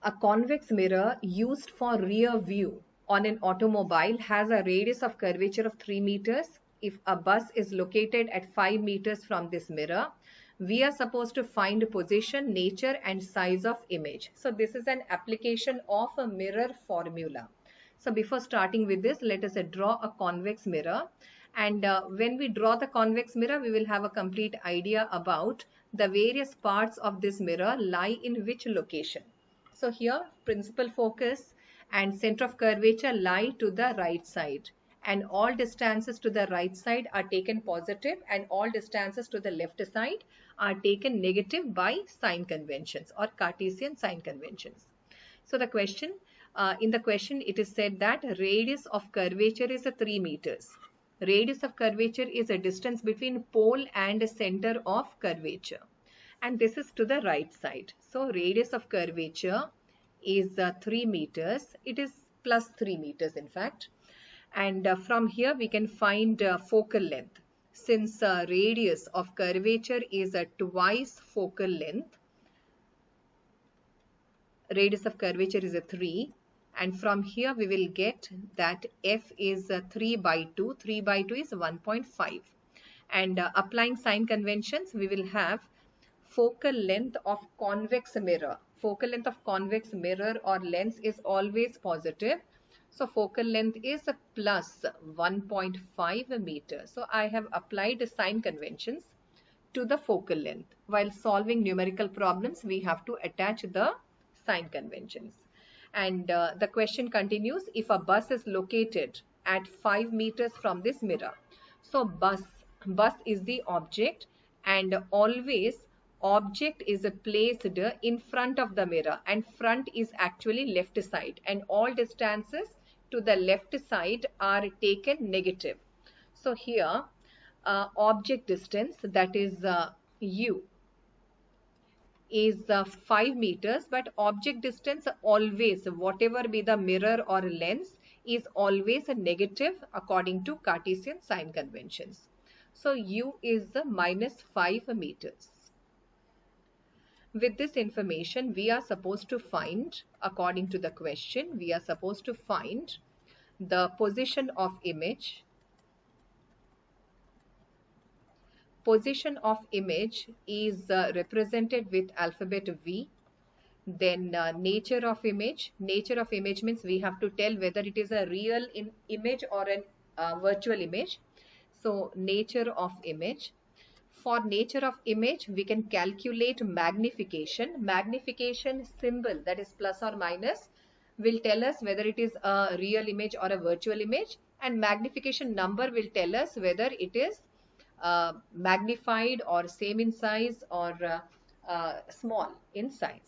A convex mirror used for rear view on an automobile has a radius of curvature of 3 meters. If a bus is located at 5 meters from this mirror, we are supposed to find position, nature and size of image. So this is an application of a mirror formula. So before starting with this, let us draw a convex mirror. And when we draw the convex mirror, we will have a complete idea about the various parts of this mirror lie in which location. So here principal focus and center of curvature lie to the right side, and all distances to the right side are taken positive and all distances to the left side are taken negative by sign conventions or Cartesian sign conventions. So in the question it is said that radius of curvature is 3 meters. Radius of curvature is a distance between pole and center of curvature. And this is to the right side. So radius of curvature is 3 meters. It is plus 3 meters in fact. And from here we can find focal length. Since radius of curvature is twice focal length, radius of curvature is 3, and from here we will get that f is 3 by 2. 3 by 2 is 1.5, and applying sign conventions we will have focal length of convex mirror. Focal length of convex mirror or lens is always positive. So focal length is plus 1.5 meters. So I have applied sign conventions to the focal length. While solving numerical problems, we have to attach the sign conventions. And the question continues, if a bus is located at 5 meters from this mirror. So bus is the object, and always object is placed in front of the mirror, and front is actually left side, and all distances to the left side are taken negative. So here object distance, that is u, is 5 meters, but object distance always, whatever be the mirror or lens, is always a negative according to Cartesian sign conventions. So u is minus 5 meters. With this information, we are supposed to find, according to the question, we are supposed to find the position of image. Position of image is represented with alphabet V. Then nature of image. Nature of image means we have to tell whether it is a real image or a virtual image. So nature of image. For nature of image, we can calculate magnification. Magnification symbol, that is plus or minus, will tell us whether it is a real image or a virtual image, and magnification number will tell us whether it is magnified or same in size or small in size.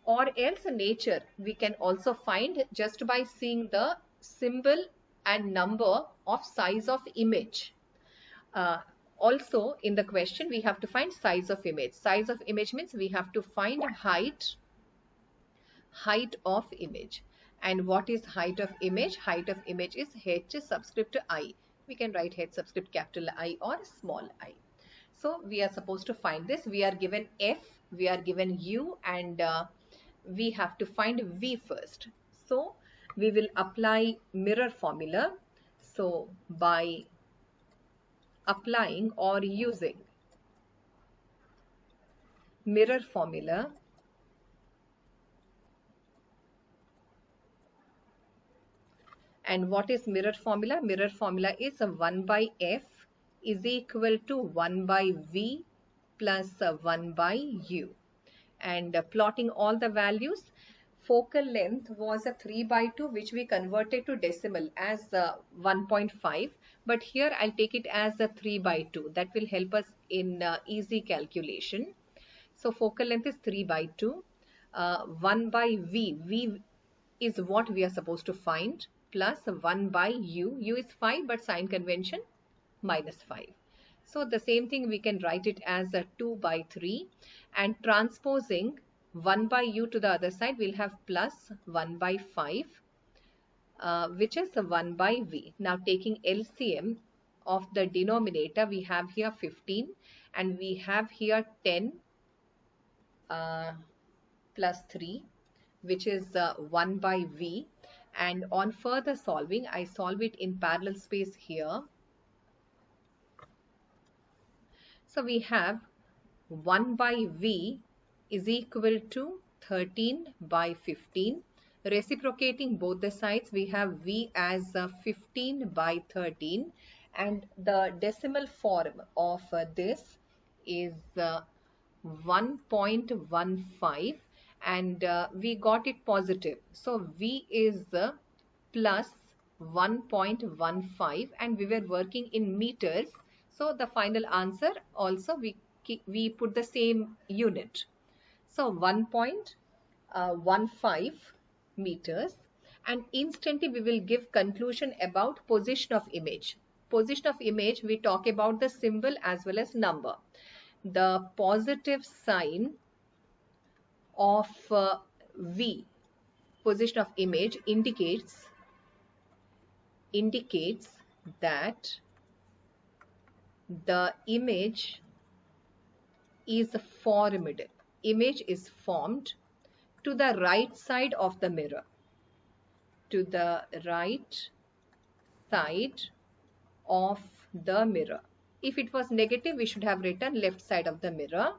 Or else nature we can also find just by seeing the symbol and number of size of image. Also in the question we have to find size of image. Size of image means we have to find height of image. And what is height of image? Height of image is h subscript I. We can write h subscript capital I or small I. So we are supposed to find this. We are given f, we are given u, and we have to find v first. So we will apply mirror formula. So by applying or using mirror formula, and what is mirror formula? Mirror formula is 1 by f is equal to 1 by v plus 1 by u. And plotting all the values, focal length was a 3 by 2, which we converted to decimal as 1.5, but here I'll take it as a 3 by 2. That will help us in easy calculation. So focal length is 3 by 2. 1 by v is what we are supposed to find, plus 1 by u. U is 5, but sign convention minus 5. So the same thing we can write it as a 2 by 3, and transposing 1 by u to the other side, we'll have plus 1 by 5, which is 1 by v. Now taking LCM of the denominator, we have here 15 and we have here 10 plus 3, which is 1 by V. And on further solving, I solve it in parallel space here. So we have 1 by V is equal to 13 by 15. Reciprocating both the sides, we have V as 15 by 13, and the decimal form of this is 1.15, and we got it positive. So V is plus 1.15, and we were working in meters. So the final answer also we put the same unit. So 1.15 meters, and instantly we will give conclusion about position of image. Position of image, we talk about the symbol as well as number. The positive sign of V, position of image, indicates that the image is formed. Image is formed to the right side of the mirror. To the right side of the mirror. If it was negative, we should have written left side of the mirror.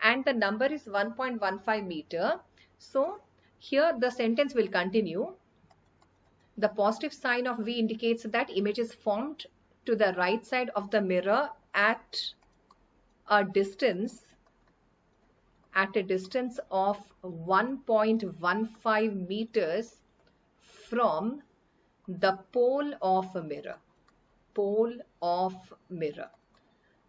And the number is 1.15 meter. So here the sentence will continue. The positive sign of V indicates that image is formed to the right side of the mirror at a distance of 1.15 meters from the pole of a mirror.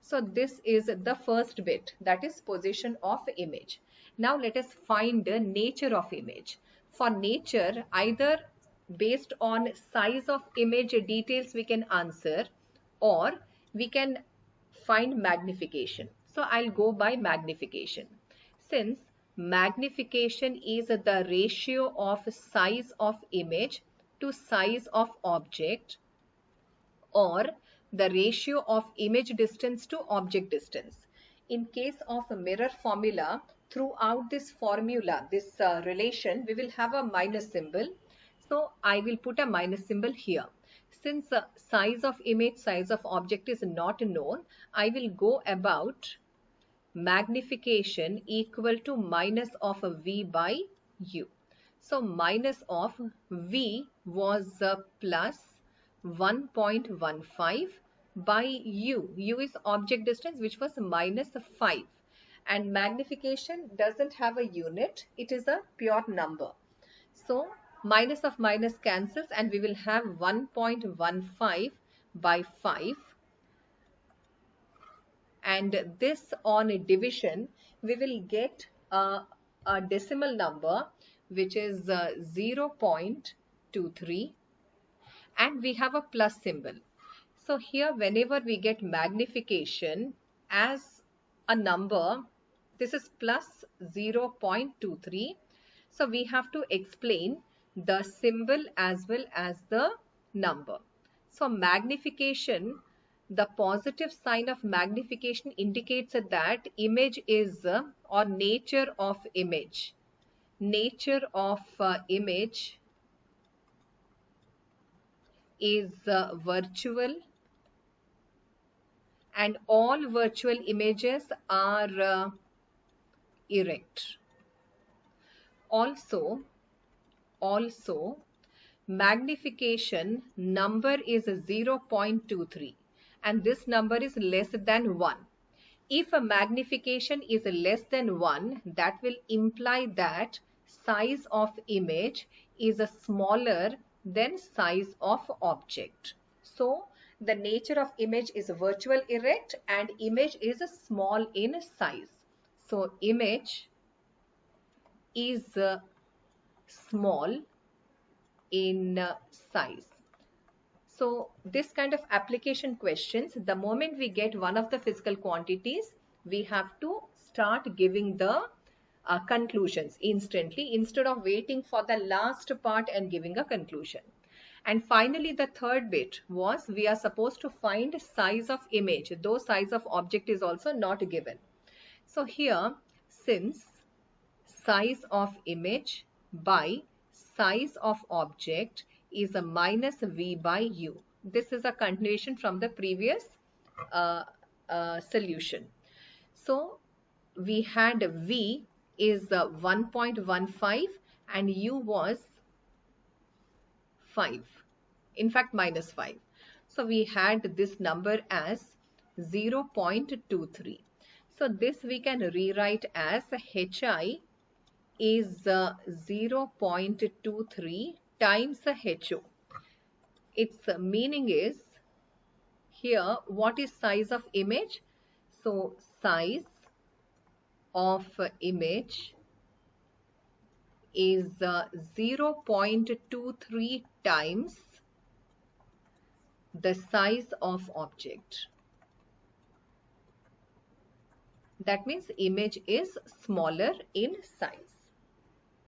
So this is the first bit, that is position of image. Now let us find the nature of image. For nature, either based on size of image details we can answer, or we can find magnification. So I'll go by magnification. Since magnification is the ratio of size of image to size of object, or the ratio of image distance to object distance. In case of a mirror formula, throughout this formula, this relation, we will have a minus symbol. So I will put a minus symbol here. Since size of image, size of object is not known, I will go about magnification equal to minus of V by U. So minus of V was plus 1.15 by U. U is object distance, which was minus 5. And magnification doesn't have a unit. It is a pure number. So minus of minus cancels, and we will have 1.15 by 5. And this on a division, we will get a decimal number, which is 0.23. And we have a plus symbol. So here, whenever we get magnification as a number, this is plus 0.23. So we have to explain the symbol as well as the number. So magnification, the positive sign of magnification indicates that image is, or nature of image. Nature of image is virtual, and all virtual images are erect. Also magnification number is 0.23, and this number is less than 1. If a magnification is less than 1, that will imply that size of image is smaller than size of object. So the nature of image is virtual erect, and image is small in size. So image is small in size. So this kind of application questions, the moment we get one of the physical quantities, we have to start giving the conclusions instantly, instead of waiting for the last part and giving a conclusion. And finally, the third bit was we are supposed to find size of image, though size of object is also not given. So here, since size of image by size of object is a minus V by U. This is a continuation from the previous solution. So we had V is 1.15 and U was 5, in fact minus 5. So we had this number as 0.23. So this we can rewrite as HI is 0.23 times HO. Its meaning is, here what is size of image? So size of image is 0.23 times the size of object. That means image is smaller in size.